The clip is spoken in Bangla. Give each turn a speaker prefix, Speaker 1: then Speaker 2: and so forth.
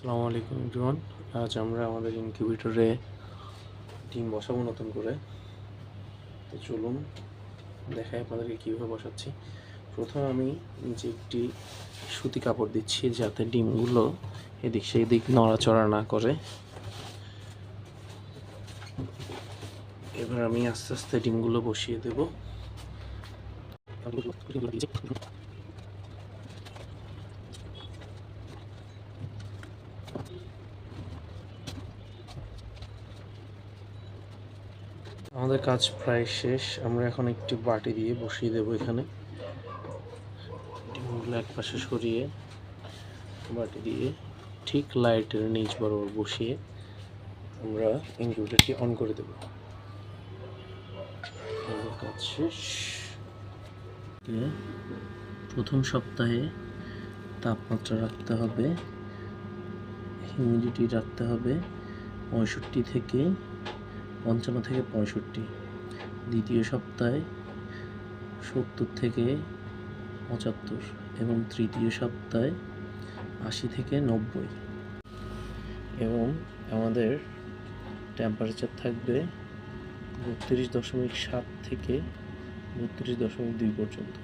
Speaker 1: আসসালামু আলাইকুম এভরিওয়ান। আজ আমরা আমাদের ইনকিউবেটরে ডিম বসাবো নতুন করে। তো চলুন দেখাই আপনাদেরকে কীভাবে বসাচ্ছি। প্রথমে আমি নিচে একটি সুতি কাপড় দিচ্ছি যাতে ডিমগুলো এদিক সেদিক নড়াচড়া না করে। এবার আমি আস্তে আস্তে ডিমগুলো বসিয়ে দেব। আমাদের কাজ প্রায় শেষ। আমরা এখন একটি বাটি দিয়ে বসিয়ে দেব এখানে। ডিমগুলো এক পাশে সরিয়ে বাটি দিয়ে ঠিক লাইটের নিচ বরাবর বসিয়ে আমরা ইনকিউবেটরটি অন করে দেব। আমাদের কাজ শেষ। প্রথম সপ্তাহে তাপমাত্রা রাখতে হবে, হিউমিডিটি রাখতে হবে 65 থেকে 55 থেকে 65। দ্বিতীয় সপ্তাহে 70 থেকে 75 এবং তৃতীয় সপ্তাহে 80 থেকে 90 এবং আমাদের টেম্পারেচার থাকবে 32.7 থেকে 32.2 পর্যন্ত।